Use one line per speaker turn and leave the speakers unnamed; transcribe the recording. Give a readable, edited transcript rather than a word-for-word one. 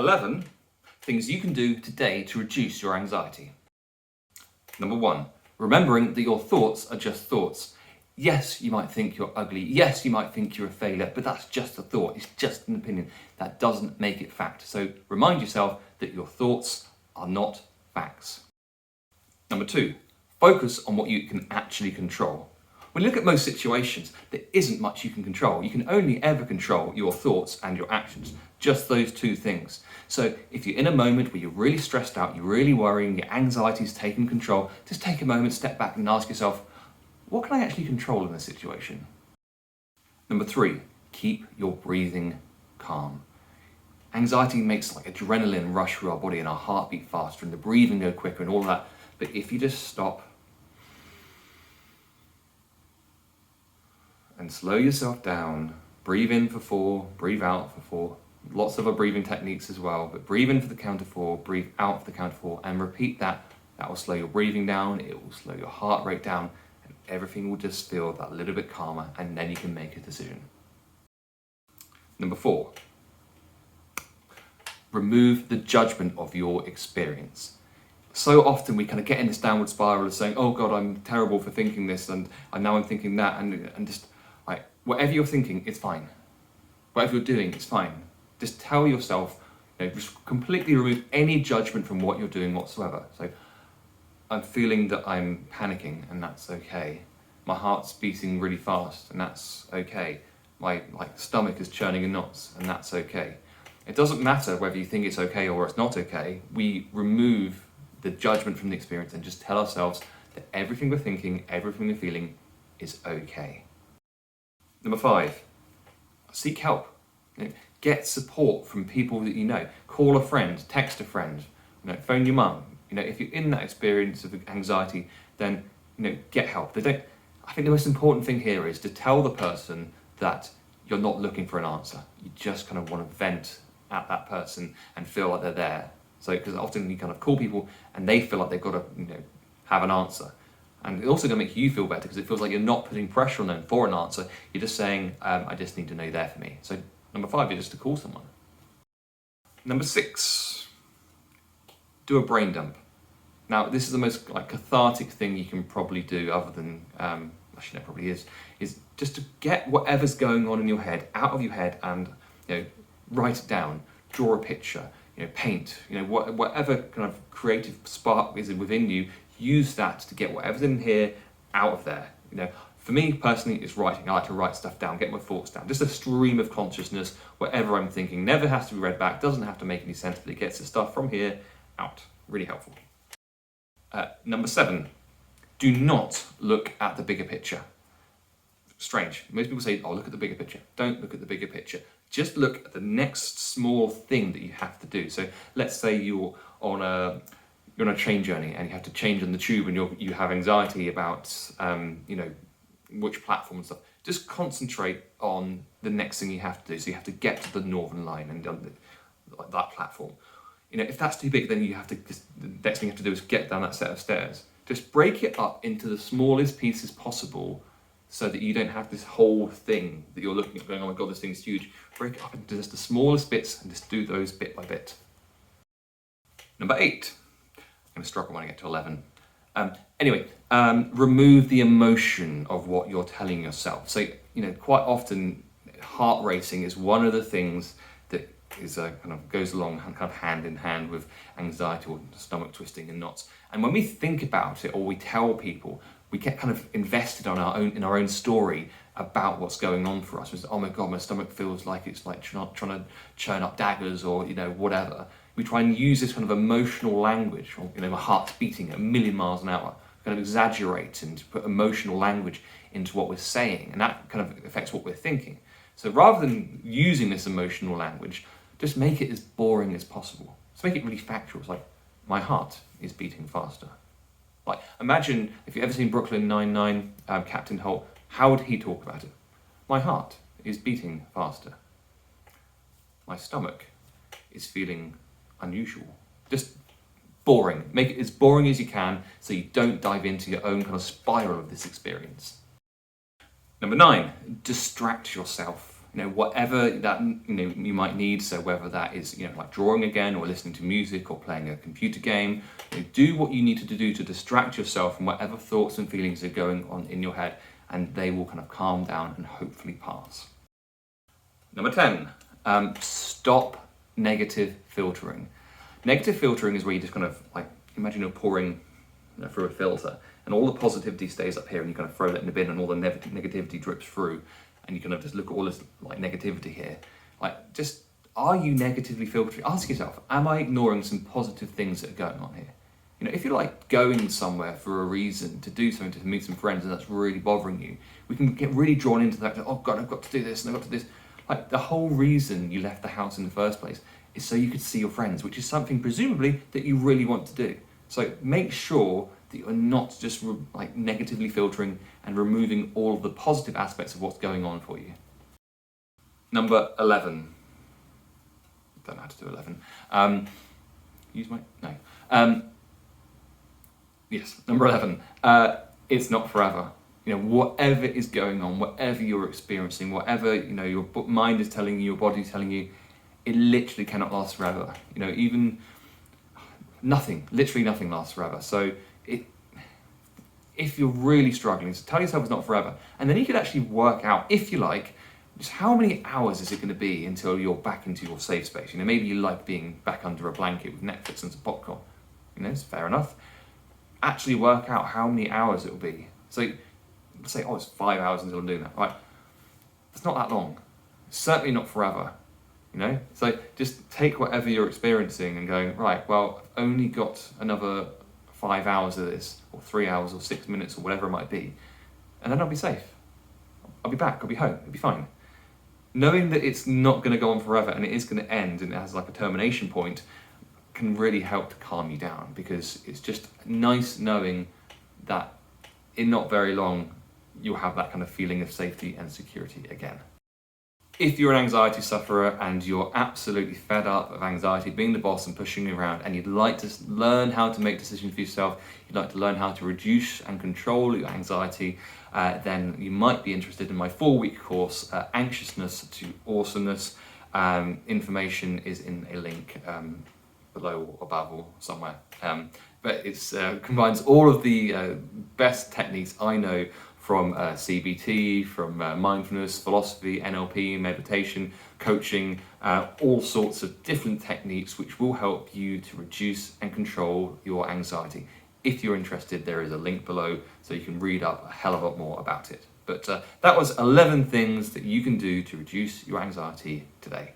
11 things you can do today to reduce your anxiety. Number 1, remembering that your thoughts are just thoughts. Yes, you might think you're ugly. Yes, you might think you're a failure, but that's just a thought. It's just an opinion. That doesn't make it fact. So remind yourself that your thoughts are not facts. Number 2, focus on what you can actually control. When you look at most situations, there isn't much you can control. You can only ever control your thoughts and your actions, just those two things. So if you're in a moment where you're really stressed out, you're really worrying, your anxiety's taking control, just take a moment, step back and ask yourself, what can I actually control in this situation? Number 3, keep your breathing calm. Anxiety makes like adrenaline rush through our body and our heart beat faster and the breathing go quicker and all that. But if you just stop and slow yourself down, breathe in for 4, breathe out for 4. Lots of other breathing techniques as well, but breathe in for the count of 4, breathe out for the count of 4, and repeat that. That will slow your breathing down, it will slow your heart rate down, and everything will just feel that little bit calmer, and then you can make a decision. Number 4, remove the judgment of your experience. So often we kind of get in this downward spiral of saying, oh God, I'm terrible for thinking this, and now I'm thinking that, and just like, whatever you're thinking, it's fine. Whatever you're doing, it's fine. Just tell yourself, just completely remove any judgment from what you're doing whatsoever. So, I'm feeling that I'm panicking, and that's okay. My heart's beating really fast, and that's okay. My stomach is churning in knots, and that's okay. It doesn't matter whether you think it's okay or it's not okay. We remove the judgment from the experience and just tell ourselves that everything we're thinking, everything we're feeling is okay. Number 5, seek help. Get support from people that you know. Call a friend, text a friend, phone your mum. If you're in that experience of anxiety, then get help. I think the most important thing here is to tell the person that you're not looking for an answer. You just kind of want to vent at that person and feel like they're there. So, because often you kind of call people and they feel like they've got to, have an answer. And it also going to make you feel better because it feels like you're not putting pressure on them for an answer. You're just saying, I just need to know you're there for me. So number 5 is just to call someone. Number 6, do a brain dump. Now, this is the most cathartic thing you can probably do, other than, actually no, probably is just to get whatever's going on in your head out of your head and write it down, draw a picture, paint, whatever kind of creative spark is within you, use that to get whatever's in here out of there. For me personally, it's writing. I like to write stuff down, get my thoughts down, just a stream of consciousness, whatever I'm thinking. Never has to be read back, doesn't have to make any sense, but it gets the stuff from here out. Really helpful. Number 7, do not look at the bigger picture. Strange. Most people say, oh, look at the bigger picture. Don't look at the bigger picture. Just look at the next small thing that you have to do. So let's say you're on a train journey and you have to change on the tube and you have anxiety about, which platform and stuff. Just concentrate on the next thing you have to do. So you have to get to the Northern Line and that platform. If that's too big, then the next thing you have to do is get down that set of stairs. Just break it up into the smallest pieces possible so that you don't have this whole thing that you're looking at going, oh my God, this thing's huge. Break it up into just the smallest bits and just do those bit by bit. Number 8. I'm going to struggle when I get to 11. Remove the emotion of what you're telling yourself. So, quite often heart racing is one of the things that is kind of goes along kind of hand in hand with anxiety or stomach twisting and knots. And when we think about it or we tell people, we get kind of invested in our own story about what's going on for us. It's, oh my God, my stomach feels like it's like trying to churn up daggers or whatever. We try and use this kind of emotional language, or my heart's beating at 1,000,000 miles an hour. Kind of exaggerate and put emotional language into what we're saying, and that kind of affects what we're thinking. So rather than using this emotional language, just make it as boring as possible. Just make it really factual. It's like, my heart is beating faster. Like, imagine if you've ever seen Brooklyn Nine-Nine, Captain Holt, how would he talk about it? My heart is beating faster. My stomach is feeling unusual. Just boring. Make it as boring as you can so you don't dive into your own kind of spiral of this experience. Number 9, distract yourself. whatever that you might need. So whether that is like drawing again, or listening to music, or playing a computer game, do what you need to do to distract yourself from whatever thoughts and feelings are going on in your head, and they will kind of calm down and hopefully pass. Number 10, stop negative filtering. Negative filtering is where you just kind of like imagine you're pouring through a filter, and all the positivity stays up here, and you kind of throw that in the bin, and all the negativity drips through, and you kind of just look at all this like negativity here. Like, just, are you negatively filtering? Ask yourself, am I ignoring some positive things that are going on here? If you're like going somewhere for a reason, to do something, to meet some friends, and that's really bothering you, we can get really drawn into that. Oh God, I've got to do this, and I've got to do this. Like, the whole reason you left the house in the first place is so you could see your friends, which is something presumably that you really want to do. So make sure that you're not just like negatively filtering and removing all of the positive aspects of what's going on for you. Number 11. Don't know how to do 11. Use my, no. Yes, number 11. It's not forever. Whatever is going on, whatever you're experiencing, whatever your mind is telling you, your body is telling you, it literally cannot last forever. Even nothing, literally nothing lasts forever. So if you're really struggling, so tell yourself it's not forever, and then you could actually work out, if you like, just how many hours is it going to be until you're back into your safe space. Maybe you like being back under a blanket with Netflix and some popcorn. It's fair enough. Actually work out how many hours it will be. So let's say, it's 5 hours until I'm doing that. Right? It's not that long. Certainly not forever. So just take whatever you're experiencing and going, right, well, I've only got another 5 hours of this, or 3 hours, or 6 minutes, or whatever it might be, and then I'll be safe. I'll be back, I'll be home, it'll be fine. Knowing that it's not going to go on forever, and it is going to end, and it has like a termination point, can really help to calm you down, because it's just nice knowing that in not very long, you'll have that kind of feeling of safety and security again. If you're an anxiety sufferer and you're absolutely fed up of anxiety being the boss and pushing you around, and you'd like to learn how to make decisions for yourself, you'd like to learn how to reduce and control your anxiety, then you might be interested in my 4-week course, Anxiousness to Awesomeness. Information is in a link below or above or somewhere. But it combines all of the best techniques I know from CBT, from mindfulness, philosophy, NLP, meditation, coaching, all sorts of different techniques which will help you to reduce and control your anxiety. If you're interested, there is a link below so you can read up a hell of a lot more about it. But that was 11 things that you can do to reduce your anxiety today.